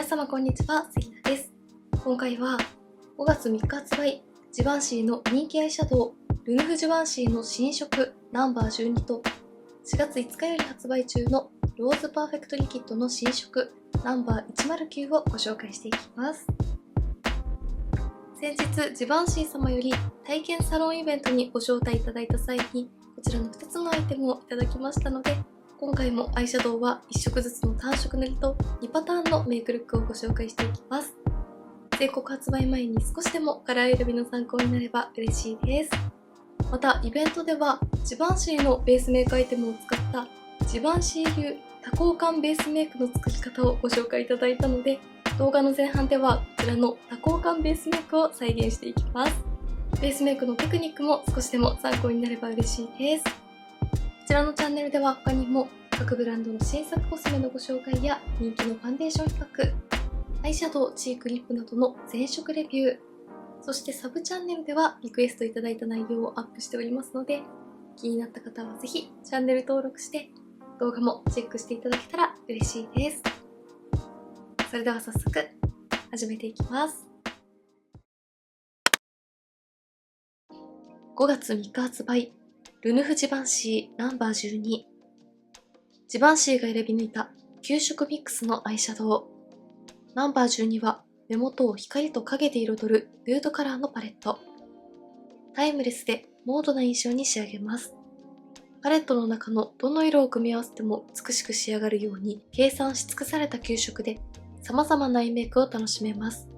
皆様こんにちは、関田です。今回は5月3日発売、ジバンシーの人気アイシャドウ、ルヌフジバンシーの新色ナンバー12と、4月5日より発売中のローズパーフェクトリキッドの新色ナンバー109をご紹介していきます。先日、ジバンシー様より体験サロンイベントにご招待いただいた際に、こちらの2つのアイテムをいただきましたので、今回もアイシャドウは1色ずつの単色塗りと2パターンのメイクルックをご紹介していきます。全国発売前に少しでもカラー選びの参考になれば嬉しいです。また、イベントではジバンシーのベースメイクアイテムを使ったジバンシー流多幸感ベースメイクの作り方をご紹介いただいたので、動画の前半ではこちらの多幸感ベースメイクを再現していきます。ベースメイクのテクニックも少しでも参考になれば嬉しいです。こちらのチャンネルでは他にも各ブランドの新作コスメのご紹介や人気のファンデーション比較、アイシャドウ、チーク、リップなどの全色レビュー、そしてサブチャンネルではリクエストいただいた内容をアップしておりますので、気になった方はぜひチャンネル登録して動画もチェックしていただけたら嬉しいです。それでは早速始めていきます。5月3日発売、ルヌフジバンシーナンバー12。ジバンシーが選び抜いた9色ミックスのアイシャドウ。ナンバー12は目元を光と影で彩るヌードカラーのパレット。タイムレスでモードな印象に仕上げます。パレットの中のどの色を組み合わせても美しく仕上がるように計算し尽くされた9色で様々なアイメイクを楽しめます。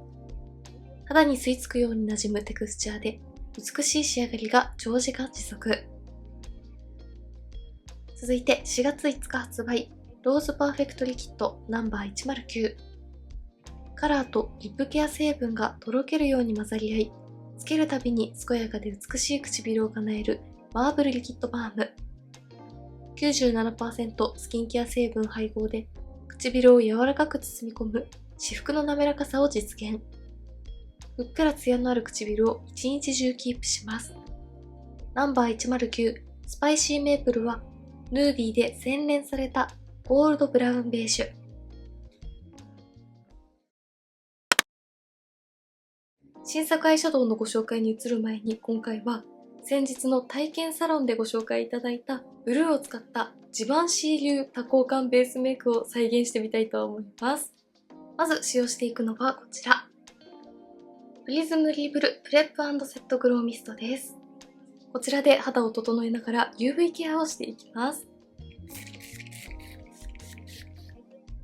肌に吸い付くように馴染むテクスチャーで美しい仕上がりが長時間持続。続いて4月5日発売、ローズパーフェクトリキッドナンバー109。カラーとリップケア成分がとろけるように混ざり合い、つけるたびに健やかで美しい唇を叶えるマーブルリキッドバーム。97% スキンケア成分配合で唇を柔らかく包み込む至福の滑らかさを実現。ふっくらツヤのある唇を一日中キープします。ナンバー109スパイシーメープルはヌーディーで洗練されたゴールドブラウンベージュ。新作アイシャドウのご紹介に移る前に、今回は先日の体験サロンでご紹介いただいたブルーを使ったジバンシー流多幸感ベースメイクを再現してみたいと思います。まず使用していくのはこちら。プリズムリーブルプレップ&セットグローミストです。こちらで肌を整えながら UV ケアをしていきます。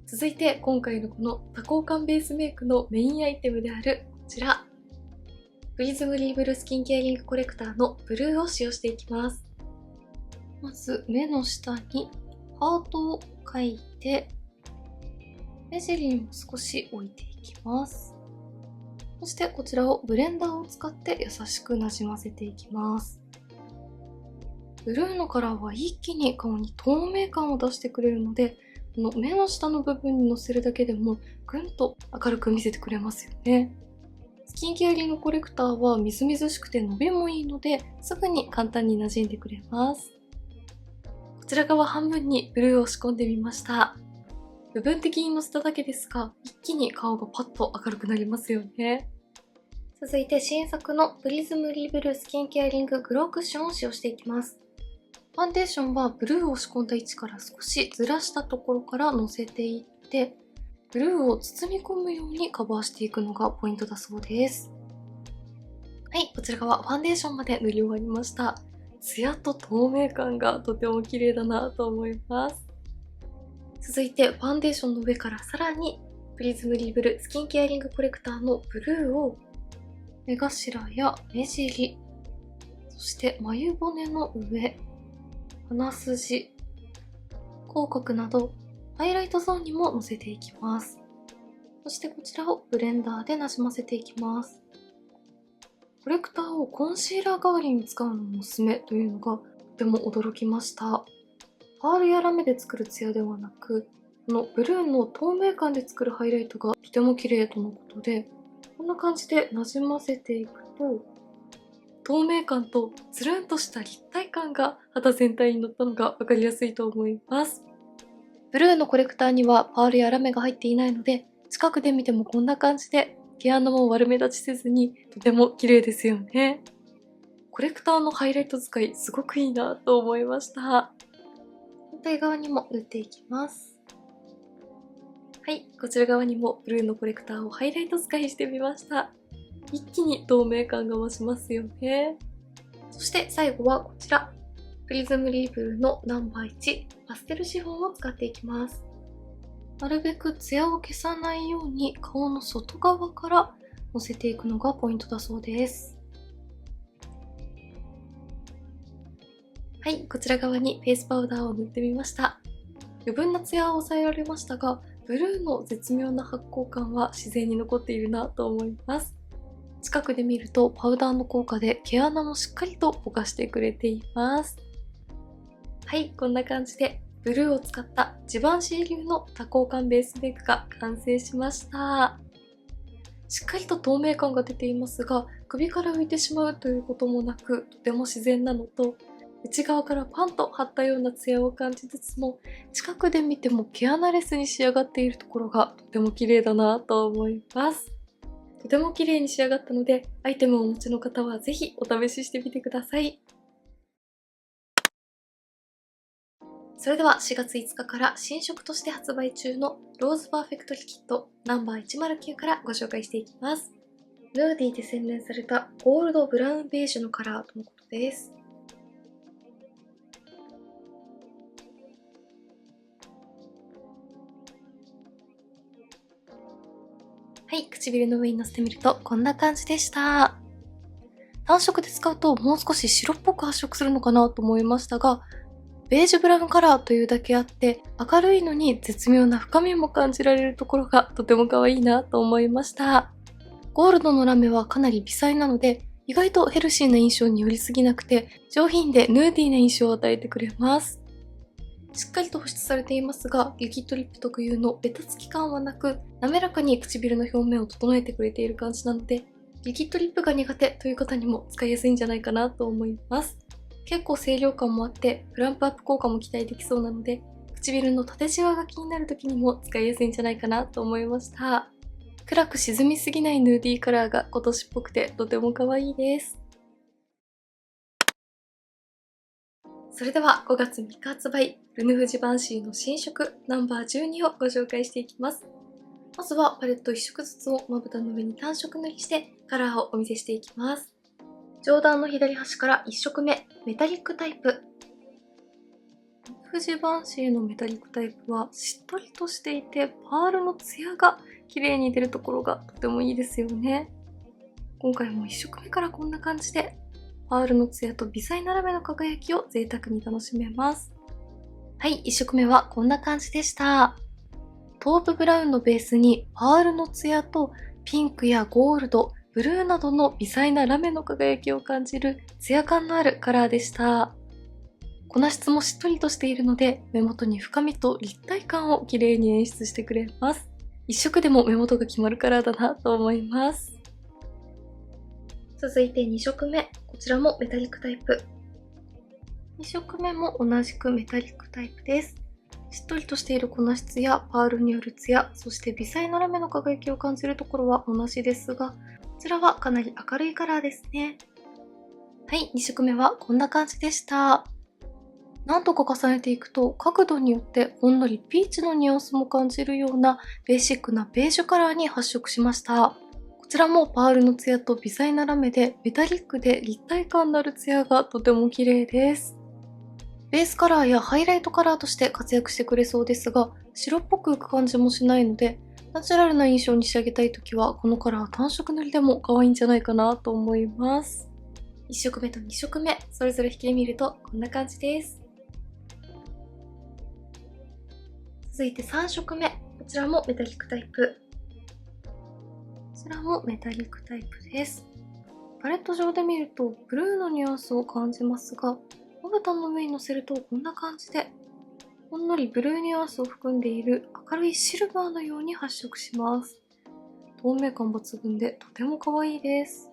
続いて今回のこの多幸感ベースメイクのメインアイテムであるこちら。プリズムリーブルスキンケアリングコレクターのブルーを使用していきます。まず目の下にハートを描いて、目尻にも少し置いていきます。そしてこちらをブレンダーを使って優しくなじませていきます。ブルーのカラーは一気に顔に透明感を出してくれるので、この目の下の部分にのせるだけでもぐんと明るく見せてくれますよね。スキンケアリングコレクターはみずみずしくて伸びもいいので、すぐに簡単に馴染んでくれます。こちら側半分にブルーを仕込んでみました。部分的にのせただけですが、一気に顔がパッと明るくなりますよね。続いて新作のプリズムリーブルスキンケアリンググロークッションを使用していきます。ファンデーションはブルーを仕込んだ位置から少しずらしたところからのせていって、ブルーを包み込むようにカバーしていくのがポイントだそうです。はい、こちら側ファンデーションまで塗り終わりました。ツヤと透明感がとても綺麗だなと思います。続いてファンデーションの上からさらにプリズムリーブルスキンケアリングコレクターのブルーを目頭や目尻、そして眉骨の上、鼻筋、口角などハイライトゾーンにものせていきます。そしてこちらをブレンダーでなじませていきます。コレクターをコンシーラー代わりに使うのもおすすめというのがとても驚きました。パールやラメで作るツヤではなく、このブルーの透明感で作るハイライトがとても綺麗とのことで、こんな感じでなじませていくと、透明感とつるんとした立体感が肌全体に乗ったのが分かりやすいと思います。ブルーのコレクターにはパールやラメが入っていないので、近くで見てもこんな感じで毛穴も悪目立ちせずにとても綺麗ですよね。コレクターのハイライト使いすごくいいなと思いました。反対側にも塗っていきます。はい、こちら側にもブルーのコレクターをハイライト使いしてみました。一気に透明感が増しますよね。そして最後はこちら。プリズムリーブルのナンバー1パステルシフォンを使っていきます。なるべくツヤを消さないように顔の外側からのせていくのがポイントだそうです。はい、こちら側にフェイスパウダーを塗ってみました。余分なツヤを抑えられましたが、ブルーの絶妙な発光感は自然に残っているなと思います。近くで見るとパウダーの効果で毛穴もしっかりとぼかしてくれています。はい、こんな感じでブルーを使ったジバンシー流の多幸感ベースメイクが完成しました。しっかりと透明感が出ていますが、首から浮いてしまうということもなく、とても自然なのと、内側からパンと張ったようなツヤを感じつつも、近くで見ても毛穴レスに仕上がっているところがとても綺麗だなと思います。とても綺麗に仕上がったので、アイテムをお持ちの方はぜひお試ししてみてください。それでは4月5日から新色として発売中のローズパーフェクトリキッドナンバー109からご紹介していきます。ヌーディーで洗練されたゴールドブラウンベージュのカラーとのことです。はい、唇の上にのせてみるとこんな感じでした。単色で使うともう少し白っぽく発色するのかなと思いましたが、ベージュブラウンカラーというだけあって明るいのに絶妙な深みも感じられるところがとても可愛いなと思いました。ゴールドのラメはかなり微細なので意外とヘルシーな印象に寄りすぎなくて上品でヌーディーな印象を与えてくれます。しっかりと保湿されていますが、リキッドリップ特有のベタつき感はなく、滑らかに唇の表面を整えてくれている感じなので、リキッドリップが苦手という方にも使いやすいんじゃないかなと思います。結構清涼感もあって、プランプアップ効果も期待できそうなので、唇の縦じわが気になる時にも使いやすいんじゃないかなと思いました。暗く沈みすぎないヌーディーカラーが今年っぽくてとても可愛いです。それでは5月3日発売、ルヌフジバンシーの新色ナンバー12をご紹介していきます。まずはパレット1色ずつをまぶたの上に単色塗りしてカラーをお見せしていきます。上段の左端から1色目、メタリックタイプ。ルヌフジバンシーのメタリックタイプはしっとりとしていてパールのツヤが綺麗に出るところがとてもいいですよね。今回も1色目からこんな感じでパールのツヤと微細なラメの輝きを贅沢に楽しめます。はい、1色目はこんな感じでした。トープブラウンのベースにパールのツヤとピンクやゴールド、ブルーなどの微細なラメの輝きを感じるツヤ感のあるカラーでした。粉質もしっとりとしているので目元に深みと立体感を綺麗に演出してくれます。1色でも目元が決まるカラーだなと思います。続いて2色目、こちらもメタリックタイプ。2色目も同じくメタリックタイプです。しっとりとしている粉質やパールによるツヤ、そして微細なラメの輝きを感じるところは同じですが、こちらはかなり明るいカラーですね。はい、2色目はこんな感じでした。何度か重ねていくと角度によってほんのりピーチのニュアンスも感じるようなベーシックなベージュカラーに発色しました。こちらもパールのツヤと微細なラメでメタリックで立体感のあるツヤがとても綺麗です。ベースカラーやハイライトカラーとして活躍してくれそうですが、白っぽく浮く感じもしないので、ナチュラルな印象に仕上げたいときはこのカラー単色塗りでも可愛いんじゃないかなと思います。1色目と2色目、それぞれ引きで見るとこんな感じです。続いて3色目、こちらもメタリックタイプ。こちらもメタリックタイプです。パレット上で見るとブルーのニュアンスを感じますが、まぶたの上に乗せるとこんな感じで、ほんのりブルーニュアンスを含んでいる明るいシルバーのように発色します。透明感抜群でとても可愛いです。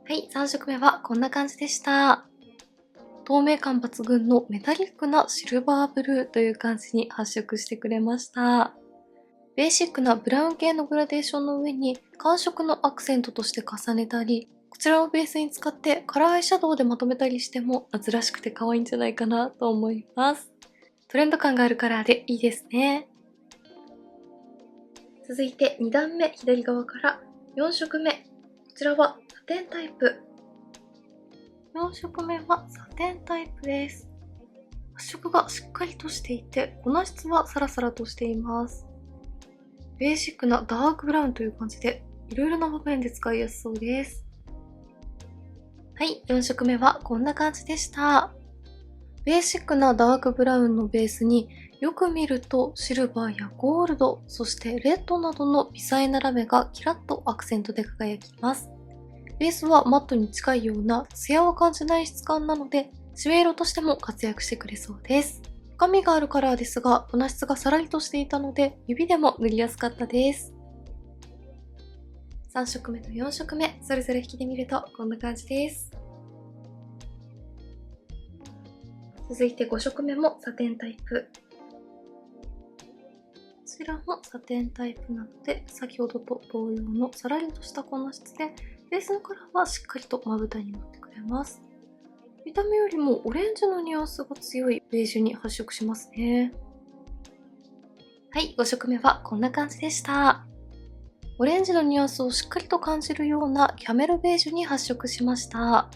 はい、3色目はこんな感じでした。透明感抜群のメタリックなシルバーブルーという感じに発色してくれました。ベーシックなブラウン系のグラデーションの上に寒色のアクセントとして重ねたり、こちらをベースに使ってカラーアイシャドウでまとめたりしても夏らしくて可愛いんじゃないかなと思います。トレンド感があるカラーでいいですね。続いて2段目左側から4色目。こちらはサテンタイプ。4色目はサテンタイプです。発色がしっかりとしていて、粉質はサラサラとしています。ベーシックなダークブラウンという感じで、いろいろな場面で使いやすそうです。はい、4色目はこんな感じでした。ベーシックなダークブラウンのベースによく見るとシルバーやゴールド、そしてレッドなどの微細なラメがキラッとアクセントで輝きます。ベースはマットに近いようなツヤを感じない質感なので、締め色としても活躍してくれそうです。深みがあるカラーですが、粉質がさらりとしていたので、指でも塗りやすかったです。3色目と4色目、それぞれ引きで見るとこんな感じです。続いて5色目もサテンタイプ。こちらもサテンタイプなので、先ほどと同様のさらりとした粉質で、ベースのカラーはしっかりとまぶたに塗ってくれます。見た目よりもオレンジのニュアンスが強いベージュに発色しますね。はい、5色目はこんな感じでした。オレンジのニュアンスをしっかりと感じるようなキャメルベージュに発色しました。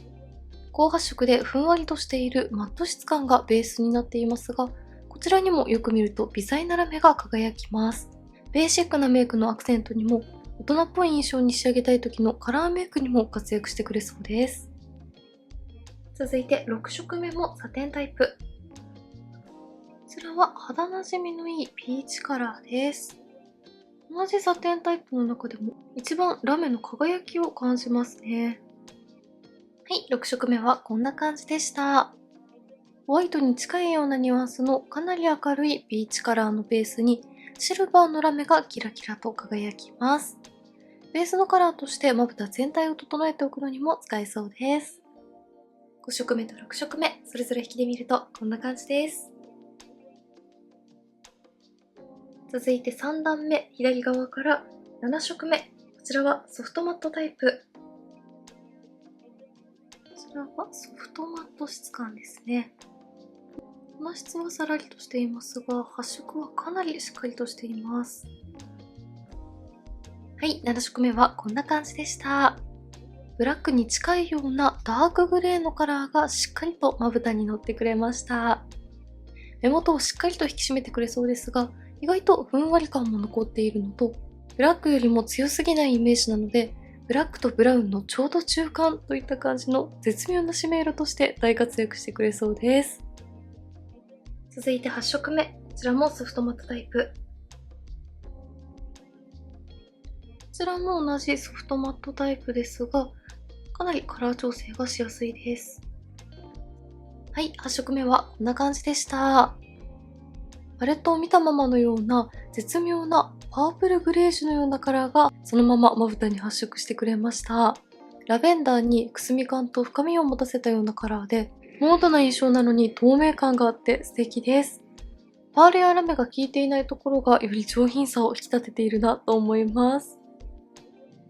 高発色でふんわりとしているマット質感がベースになっていますが、こちらにもよく見ると微細なラメが輝きます。ベーシックなメイクのアクセントにも、大人っぽい印象に仕上げたい時のカラーメイクにも活躍してくれそうです。続いて6色目もサテンタイプ。こちらは肌なじみのいいピーチカラーです。同じサテンタイプの中でも一番ラメの輝きを感じますね。はい、6色目はこんな感じでした。ホワイトに近いようなニュアンスのかなり明るいピーチカラーのベースにシルバーのラメがキラキラと輝きます。ベースのカラーとしてまぶた全体を整えておくのにも使えそうです。5色目と6色目、それぞれ引きで見るとこんな感じです。続いて3段目、左側から7色目。こちらはソフトマットタイプ。こちらはソフトマット質感ですね。粉質はさらりとしていますが、発色はかなりしっかりとしています。はい、7色目はこんな感じでした。ブラックに近いようなダークグレーのカラーがしっかりとまぶたに乗ってくれました。目元をしっかりと引き締めてくれそうですが、意外とふんわり感も残っているのと、ブラックよりも強すぎないイメージなので、ブラックとブラウンのちょうど中間といった感じの絶妙な締め色として大活躍してくれそうです。続いて8色目、こちらもソフトマットタイプ。こちらも同じソフトマットタイプですが、かなりカラー調整がしやすいです。はい、8色目はこんな感じでした。パレットを見たままのような絶妙なパープルグレージュのようなカラーがそのまままぶたに発色してくれました。ラベンダーにくすみ感と深みを持たせたようなカラーで、モードな印象なのに透明感があって素敵です。パールやラメが効いていないところがより上品さを引き立てているなと思います。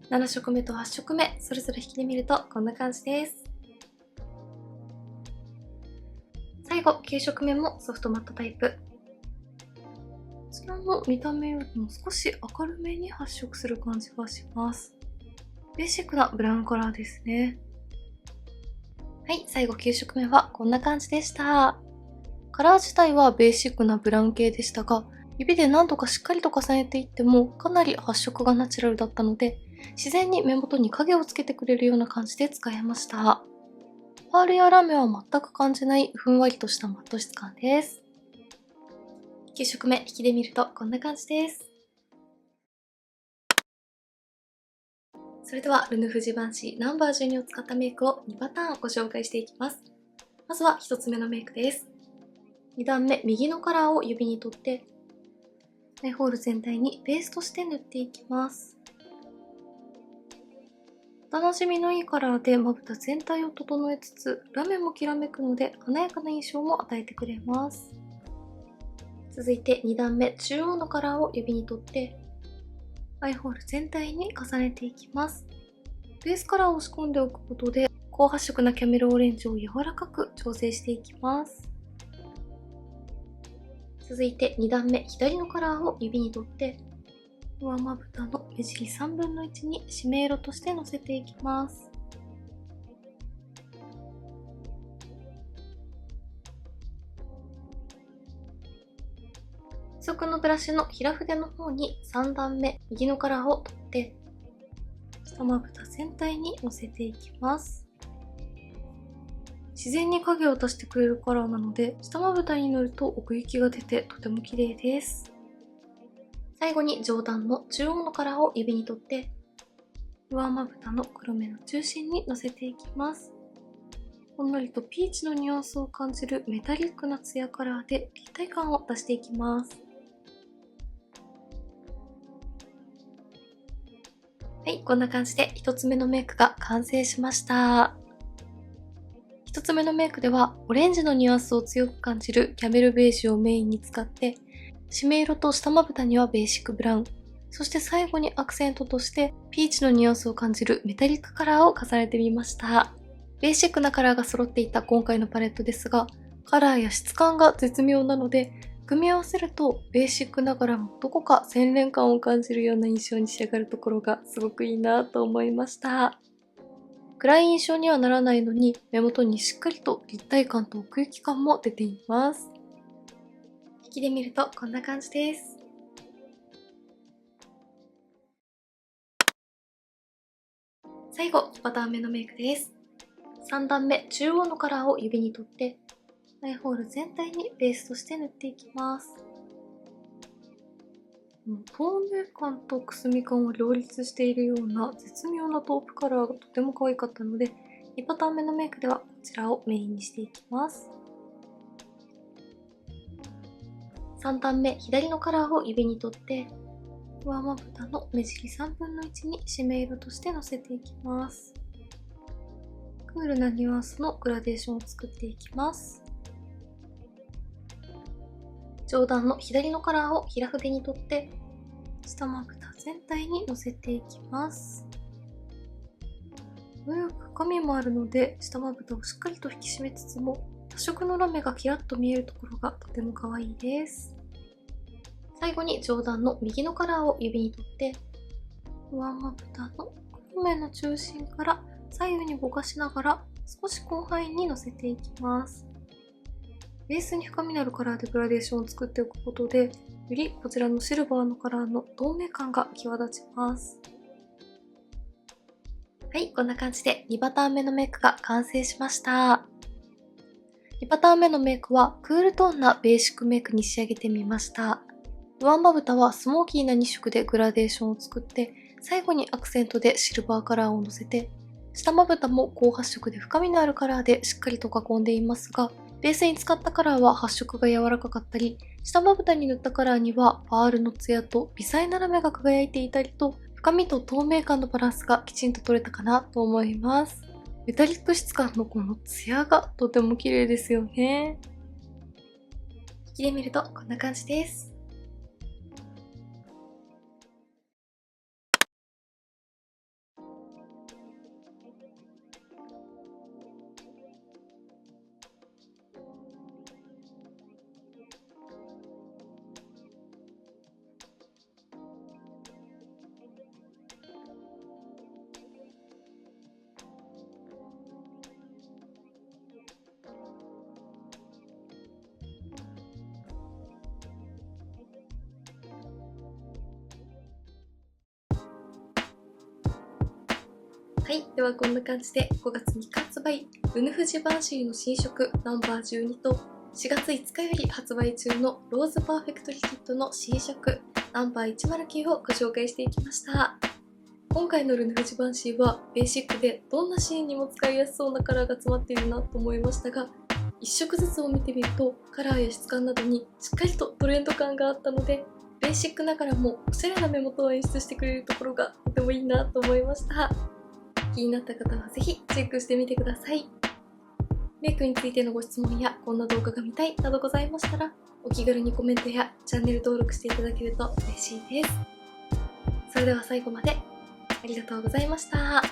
7色目と8色目、それぞれ引きで見るとこんな感じです。最後、9色目もソフトマットタイプ。こちらも見た目よりも少し明るめに発色する感じがします。ベーシックなブラウンカラーですね。はい、最後9色目はこんな感じでした。カラー自体はベーシックなブラウン系でしたが、指で何度かしっかりと重ねていってもかなり発色がナチュラルだったので、自然に目元に影をつけてくれるような感じで使えました。パールやラメは全く感じないふんわりとしたマット質感です。9色目引きで見るとこんな感じです。それではルヌフジバンシーナンバー12を使ったメイクを2パターンご紹介していきます。まずは1つ目のメイクです。2段目、右のカラーを指に取ってアイホール全体にベースとして塗っていきます。おなじみのいいカラーでまぶた全体を整えつつ、ラメもきらめくので華やかな印象も与えてくれます。続いて2段目、中央のカラーを指に取ってアイホール全体に重ねていきます。ベースカラーを仕込んでおくことで、高発色なキャメルオレンジを柔らかく調整していきます。続いて2段目、左のカラーを指に取って、上まぶたの目尻3分の1に締め色としてのせていきます。付属のブラシの平筆の方に3段目、右のカラーを取って、下まぶた全体にのせていきます。自然に影を足してくれるカラーなので、下まぶたに塗ると奥行きが出てとても綺麗です。最後に上段の中央のカラーを指に取って、上まぶたの黒目の中心にのせていきます。ほんのりとピーチのニュアンスを感じるメタリックなツヤカラーで立体感を出していきます。はい、こんな感じで1つ目のメイクが完成しました。1つ目のメイクではオレンジのニュアンスを強く感じるキャメルベージュをメインに使って、締め色と下まぶたにはベーシックブラウン、そして最後にアクセントとしてピーチのニュアンスを感じるメタリックカラーを重ねてみました。ベーシックなカラーが揃っていた今回のパレットですが、カラーや質感が絶妙なので、組み合わせるとベーシックながらもどこか洗練感を感じるような印象に仕上がるところがすごくいいなと思いました。暗い印象にはならないのに、目元にしっかりと立体感と奥行き感も出ています。引きで見るとこんな感じです。最後、2パターン目のメイクです。3段目、中央のカラーを指に取って、アイホール全体にベースとして塗っていきます。透明感とくすみ感を両立しているような絶妙なトープカラーがとても可愛かったので、2パターン目のメイクではこちらをメインにしていきます。3段目、左のカラーを指に取って、上まぶたの目尻3分の1に締め色としてのせていきます。クールなニュアンスのグラデーションを作っていきます。上段の左のカラーを平筆に取って、下まぶた全体にのせていきます。程よく深みもあるので、下まぶたをしっかりと引き締めつつも、多色のラメがキラッと見えるところがとても可愛いです。最後に上段の右のカラーを指に取って、上まぶたの黒目の中心から左右にぼかしながら少し広範囲にのせていきます。ベースに深みのあるカラーでグラデーションを作っておくことで、よりこちらのシルバーのカラーの透明感が際立ちます。はい、こんな感じで2パターン目のメイクが完成しました。2パターン目のメイクはクールトーンなベーシックメイクに仕上げてみました。上まぶたはスモーキーな2色でグラデーションを作って、最後にアクセントでシルバーカラーをのせて、下まぶたも高発色で深みのあるカラーでしっかりと囲んでいますが、ベースに使ったカラーは発色が柔らかかったり、下まぶたに塗ったカラーにはパールのツヤと微細なラメが輝いていたりと、深みと透明感のバランスがきちんと取れたかなと思います。メタリック質感のこのツヤがとても綺麗ですよね。引きで見るとこんな感じです。はい、ではこんな感じで5月3日発売、ルヌフジバンシーの新色ナンバー12と4月5日より発売中のローズパーフェクトリキッドの新色ナンバー109をご紹介していきました。今回のルヌフジバンシーはベーシックでどんなシーンにも使いやすそうなカラーが詰まっているなと思いましたが、1色ずつを見てみるとカラーや質感などにしっかりとトレンド感があったので、ベーシックながらもおしゃれな目元を演出してくれるところがとてもいいなと思いました。気になった方はぜひチェックしてみてください。メイクについてのご質問やこんな動画が見たいなどございましたら、お気軽にコメントやチャンネル登録していただけると嬉しいです。それでは最後までありがとうございました。